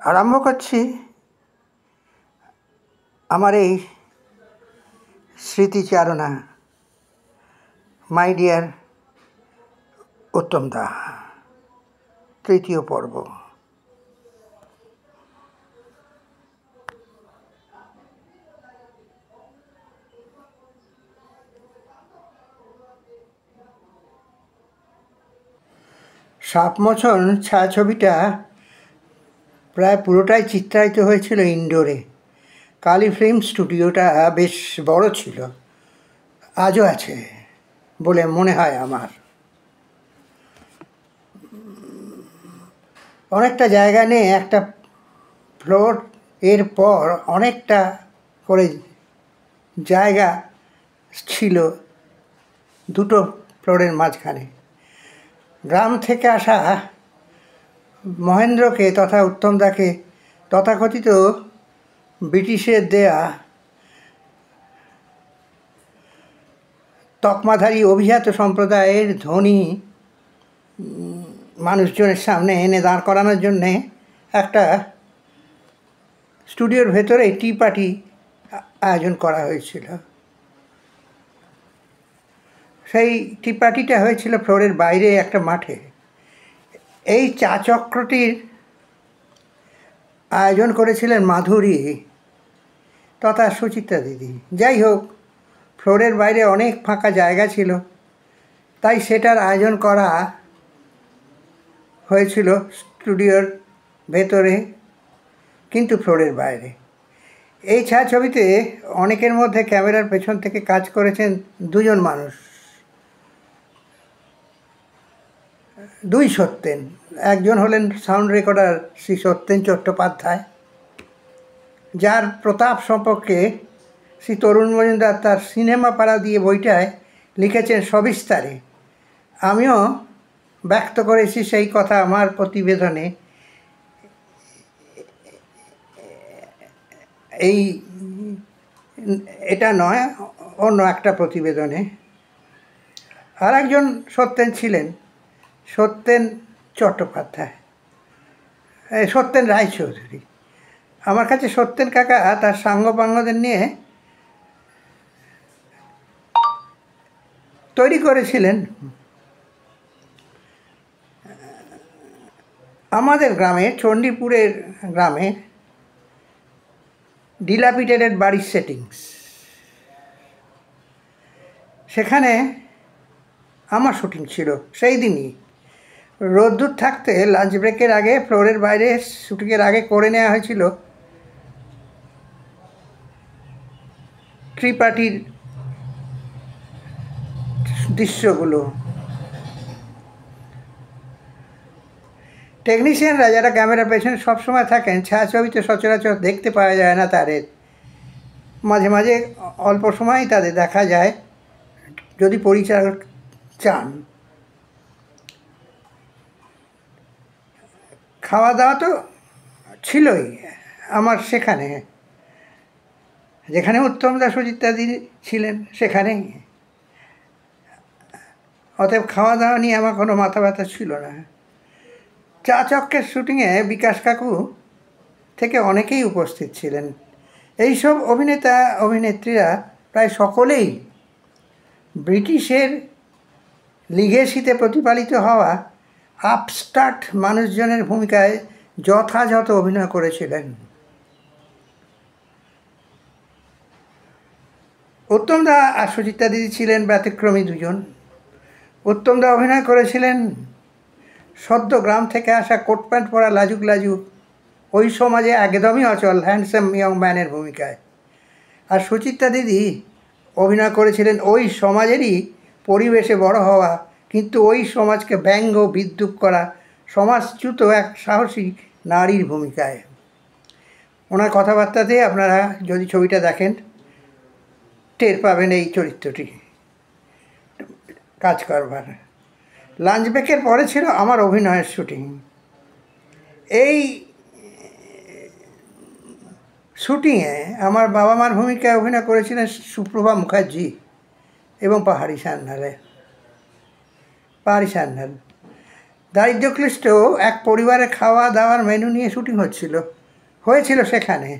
আরম্ভ করছি আমার এই স্মৃতিচারণা। মাই ডিয়ার উত্তম দা, তৃতীয় পর্ব। সাপমোচন ছায়াছবিটা প্রায় পুরোটাই চিত্রায়িত হয়েছিল ইনডোরে। কালী ফিল্ম স্টুডিওটা বেশ বড় ছিল, আজও আছে বলে মনে হয় আমার। অনেকটা জায়গা নিয়ে একটা ফ্লোর, এর পর অনেকটা করে জায়গা ছিল দুটো ফ্লোরের মাঝখানে। গ্রাম থেকে আসা মহেন্দ্রকে তথা উত্তমদাকে তথাকথিত ব্রিটিশের দেয়া তকমাধারী অভিজাত সম্প্রদায়ের ধনী মানুষজনের সামনে এনে দাঁড় করানোর জন্যে একটা স্টুডিওর ভেতরে টি পার্টি আয়োজন করা হয়েছিল। সেই টি পার্টিটা হয়েছিল ফ্লোরের বাইরে একটা মাঠে। এই চা চক্রটির আয়োজন করেছিলেন মাধুরী তথা সুচিত্রা দিদি। যাই হোক, ফ্লোরের বাইরে অনেক ফাঁকা জায়গা ছিল, তাই সেটার আয়োজন করা হয়েছিল স্টুডিওর ভেতরে, কিন্তু ফ্লোরের বাইরে। এই ছায়াছবিতে অনেকের মধ্যে ক্যামেরার পেছন থেকে কাজ করেছেন দুজন মানুষ, দুই সত্যেন। একজন হলেন সাউন্ড রেকর্ডার শ্রী সত্যেন চট্টোপাধ্যায়, যার প্রতাপ সম্পর্কে শ্রী তরুণ মজুমদার তার সিনেমা পাড়া দিয়ে বইটায় লিখেছেন সবিস্তারে। আমিও ব্যক্ত করেছি সেই কথা আমার প্রতিবেদনে। এটা নয়, অন্য একটা প্রতিবেদনে। আর একজন সত্যেন ছিলেন সত্যেন চট্টোপাধ্যায়, সত্যেন রায়চৌধুরী। আমার কাছে সত্যেন কাকা তার সাঙ্গপাঙ্গদের নিয়ে তৈরি করেছিলেন আমাদের গ্রামে, চণ্ডীপুরের গ্রামে ডিলাপিটেডেড বাড়ির সেটিংস। সেখানে আমার শুটিং ছিল সেই দিনই। রোদ্দুর থাকতে লাঞ্চ ব্রেকের আগে ফ্লোরের বাইরে শুটিংয়ের আগে করে নেওয়া হয়েছিল ট্রি পার্টির দৃশ্যগুলো। টেকনিশিয়ানরা যারা ক্যামেরার পেছনে সবসময় থাকেন, ছায়াছবিতে সচরাচর দেখতে পাওয়া যায় না তাদের। মাঝে মাঝে অল্প সময়ই তাদের দেখা যায় যদি পরিচালক চান। খাওয়া দাওয়া তো ছিলই আমার সেখানে, যেখানে উত্তমদা সুচিত্রাদি ছিলেন সেখানেই। অতএব খাওয়া দাওয়া নিয়ে আমার কোনো মাথা ব্যথা ছিল না। চা চক্রের শুটিংয়ে বিকাশ কাকু থেকে অনেকেই উপস্থিত ছিলেন। এইসব অভিনেতা অভিনেত্রীরা প্রায় সকলেই ব্রিটিশের লিগেসিতে প্রতিপালিত হওয়া আপস্টার্ট মানুষজনের ভূমিকায় যথাযথ অভিনয় করেছিলেন। উত্তমদা আর সুচিত্রা দিদি ছিলেন ব্যতিক্রমী দুজন। উত্তমদা অভিনয় করেছিলেন সদ্য গ্রাম থেকে আসা কোট প্যান্ট পরা লাজুক লাজুক, ওই সমাজে একদমই অচল হ্যান্ডসাম ইয়ং ম্যানের ভূমিকায়। আর সুচিত্রা দিদি অভিনয় করেছিলেন ওই সমাজেরই পরিবেশে বড় হওয়া, কিন্তু ওই সমাজকে ব্যঙ্গ বিদ্রূপ করা সমাজচ্যুত এক সাহসী নারীর ভূমিকায়। ওনার কথাবার্তাতে আপনারা যদি ছবিটা দেখেন টের পাবেন এই চরিত্রটি কাজ করবার। লাঞ্চ ব্রেকের পরে ছিল আমার অভিনয়ের শুটিং। এই শুটিংয়ে আমার বাবা মার ভূমিকায় অভিনয় করেছিলেন সুপ্রভা মুখার্জি এবং পাহাড়ি সান্যাল। দারিদ্র্যক্লিষ্ট এক পরিবারে খাওয়া দাওয়ার মেনু নিয়ে শুটিং হয়েছিল সেখানে।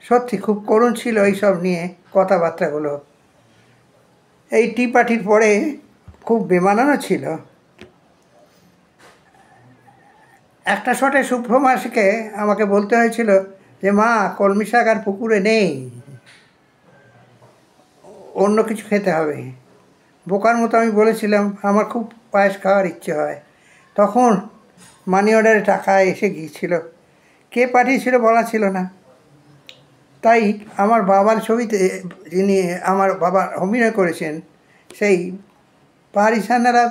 সত্যি খুব করুণ ছিল এইসব নিয়ে কথাবার্তাগুলো। এই টি পার্টির পরে খুব বেমানানো ছিল। একটা শটে সুপ্রমাসিকে আমাকে বলতে হয়েছিল যে মা, কলমি শাক আর পুকুরে নেই, অন্য কিছু খেতে হবে। বোকার মতো আমি বলেছিলাম আমার খুব পায়েস খাওয়ার ইচ্ছে হয়। তখন মানি অর্ডারে টাকা এসে গিয়েছিল, কে পাঠিয়েছিল বলা ছিল না। তাই আমার বাবার ছবিতে, যিনি আমার বাবা অভিনয় করেছেন, সেই পারিসানারা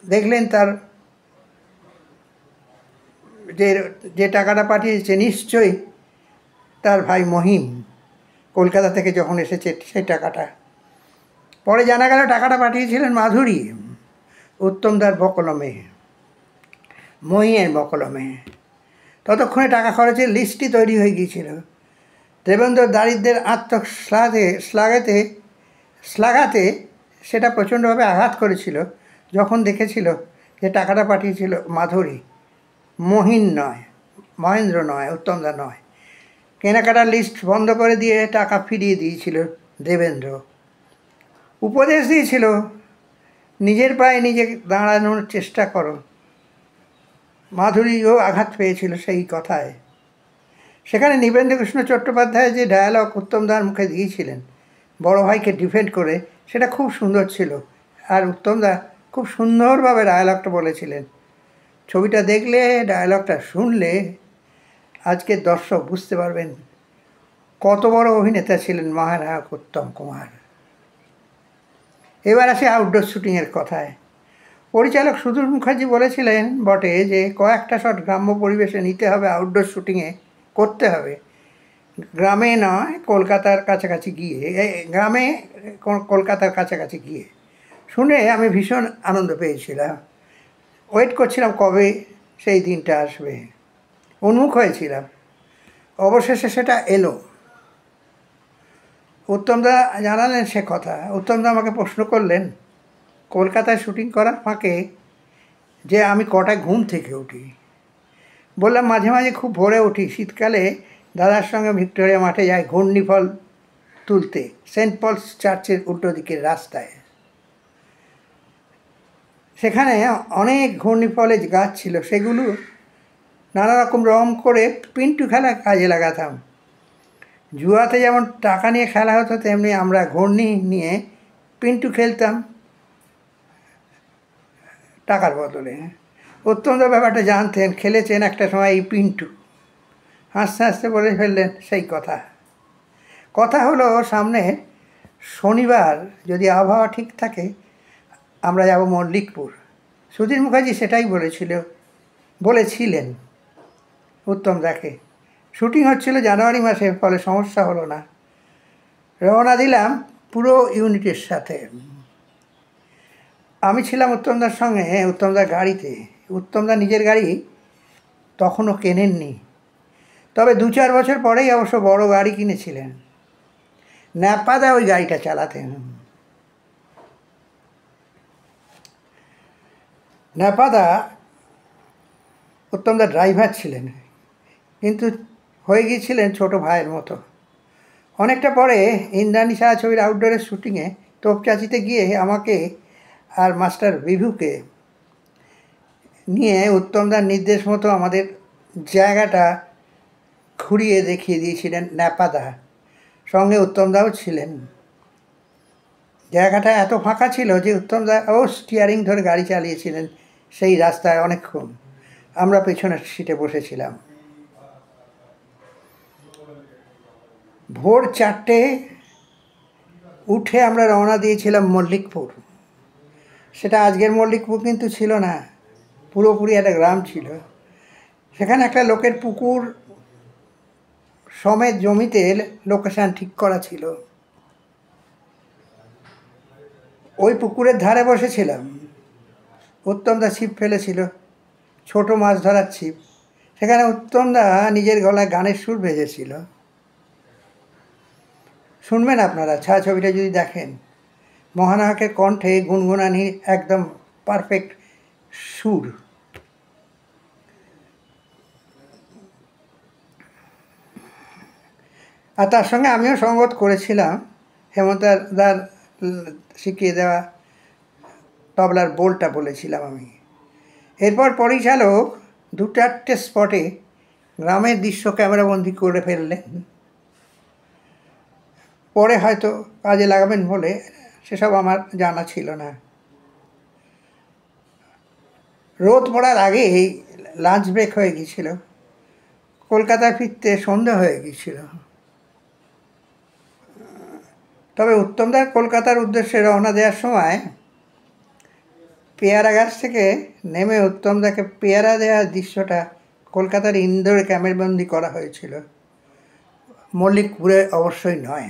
দেখলেন তার যে টাকাটা পাঠিয়েছে নিশ্চয়ই তার ভাই মহিম কলকাতা থেকে যখন এসেছে সেই টাকাটা। পরে জানা গেল টাকাটা পাঠিয়েছিলেন মাধুরী, উত্তমদার বকলমে, মহিমের বকলমে। ততক্ষণে টাকা খরচের লিস্টটি তৈরি হয়ে গিয়েছিল। দেবেন্দ্র দারিদ্রের শ্লাঘাতে সেটা প্রচণ্ডভাবে আঘাত করেছিল যখন দেখেছিল যে টাকাটা পাঠিয়েছিল মাধুরী, মহেন্দ্র নয়, উত্তমদা নয়। কেনাকাটার লিস্ট বন্ধ করে দিয়ে টাকা ফিরিয়ে দিয়েছিল দেবেন্দ্র। উপদেশ দিয়েছিল নিজের পায়ে নিজে দাঁড়ানোর চেষ্টা করো। মাধুরীও আঘাত পেয়েছিল সেই কথায়। সেখানে নিবেন্দ্রকৃষ্ণ চট্টোপাধ্যায় যে ডায়ালগ উত্তমদার মুখে দিয়েছিলেন বড় ভাইকে ডিফেন্ড করে, সেটা খুব সুন্দর ছিল। আর উত্তমদা খুব সুন্দরভাবে ডায়ালগটা বলেছিলেন। ছবিটা দেখলে, ডায়ালগটা শুনলে আজকের দর্শক বুঝতে পারবেন কত বড় অভিনেতা ছিলেন মহানায়ক উত্তম কুমার। এবার আসে আউটডোর শুটিংয়ের কথায়। পরিচালক সুধীর মুখার্জি বলেছিলেন বটে যে কয়েকটা শট গ্রাম্য পরিবেশে নিতে হবে, আউটডোর শুটিংয়ে করতে হবে, গ্রামে নয়, কলকাতার কাছাকাছি গিয়ে। শুনে আমি ভীষণ আনন্দ পেয়েছিলাম। ওয়েট করছিলাম কবে সেই দিনটা আসবে, উন্মুখ হয়েছিলাম। অবশেষে সেটা এলো। উত্তমদা জানালেন সে কথা। উত্তমদা আমাকে প্রশ্ন করলেন কলকাতায় শুটিং করার ফাঁকে যে আমি কটায় ঘুম থেকে উঠি। বললাম মাঝে মাঝে খুব ভোরে উঠি। শীতকালে দাদার সঙ্গে ভিক্টোরিয়া মাঠে যাই ঘূর্ণিফল তুলতে, সেন্ট পলস চার্চের উল্টো দিকের রাস্তায়। সেখানে অনেক ঘূর্ণিফলের গাছ ছিল, সেগুলো নানা রকম রং করে পিন্টু খেলা কাজে লাগাতাম। জুয়াতে যেমন টাকা নিয়ে খেলা হতো, তেমনি আমরা ঘূর্ণি নিয়ে পিন্টু খেলতাম টাকার বদলে। অত্যন্ত ব্যাপারটা জানতেন, খেলেছেন একটা সময় এই পিন্টু। হাসতে হাসতে বলে ফেললেন সেই কথা হলো সামনে শনিবার যদি আবহাওয়া ঠিক থাকে আমরা যাব মল্লিকপুর। সুধীর মুখার্জি সেটাই বলেছিলেন উত্তমদাকে। শুটিং হচ্ছিল জানুয়ারি মাসে, ফলে সমস্যা হলো না। রওনা দিলাম পুরো ইউনিটের সাথে। আমি ছিলাম উত্তমদার সঙ্গে উত্তমদার গাড়িতে। উত্তমদা নিজের গাড়ি তখনও কেনেননি, তবে 2-4 বছর পরেই অবশ্য বড় গাড়ি কিনেছিলেন। ন্যাপাদা ওই গাড়িটা চালাতেন। ন্যাপাদা উত্তমদা ড্রাইভার ছিলেন, কিন্তু হয়ে গিয়েছিলেন ছোট ভাইয়ের মতো। অনেকটা পরে ইন্দ্রাণী ছায়াছবির আউটডোরের শুটিংয়ে তোপচাচিতে গিয়ে আমাকে আর মাস্টার বিভুকে নিয়ে উত্তমদার নির্দেশ মতো আমাদের জায়গাটা ঘুরিয়ে দেখিয়ে দিয়েছিলেন ন্যাপাদা। সঙ্গে উত্তমদাও ছিলেন। জায়গাটা এত ফাঁকা ছিল যে উত্তমদা স্টিয়ারিং ধরে গাড়ি চালিয়েছিলেন সেই রাস্তায় অনেকক্ষণ। আমরা পেছনের সিটে বসেছিলাম। ভোর 4টে উঠে আমরা রওনা দিয়েছিলাম মল্লিকপুর। সেটা আজকের মল্লিকপুর কিন্তু ছিল না, পুরোপুরি একটা গ্রাম ছিল। সেখানে একটা লোকের পুকুর সমেত জমিতে লোকেশান ঠিক করা ছিল। ওই পুকুরের ধারে বসেছিলাম। উত্তমদা ছিপ ফেলেছিল, ছোট মাছ ধরার ছিপ। সেখানে উত্তমদা নিজের গলায় গানের সুর ভেজেছিল। শুনবেন আপনারা ছায়াছবিটা যদি দেখেন, মহানায়কের কণ্ঠে গুনগুনানি একদম পারফেক্ট সুর। আর তার সঙ্গে আমিও সঙ্গত করেছিলাম, হেমন্তাদার শিখিয়ে দেওয়া তবলার বোলটা বলেছিলাম আমি। এরপর পরিচালক 2-4টে স্পটে গ্রামের দৃশ্য ক্যামেরাবন্দি করে ফেললেন। পরে হয়তো কাজে লাগাবেন বলে সেসব আমার জানা ছিল না। রোদ পড়ার আগেই লাঞ্চ ব্রেক হয়ে গিয়েছিল। কলকাতায় ফিরতে সন্ধ্যা হয়ে গিয়েছিল। তবে উত্তমদার কলকাতার উদ্দেশ্যে রওনা দেওয়ার সময় পেয়ারা গাছ থেকে নেমে উত্তমদাকে পেয়ারা দেওয়ার দৃশ্যটা কলকাতার ইন্দোরে ক্যামেরাবন্দি করা হয়েছিল, মল্লিকপুরে অবশ্যই নয়।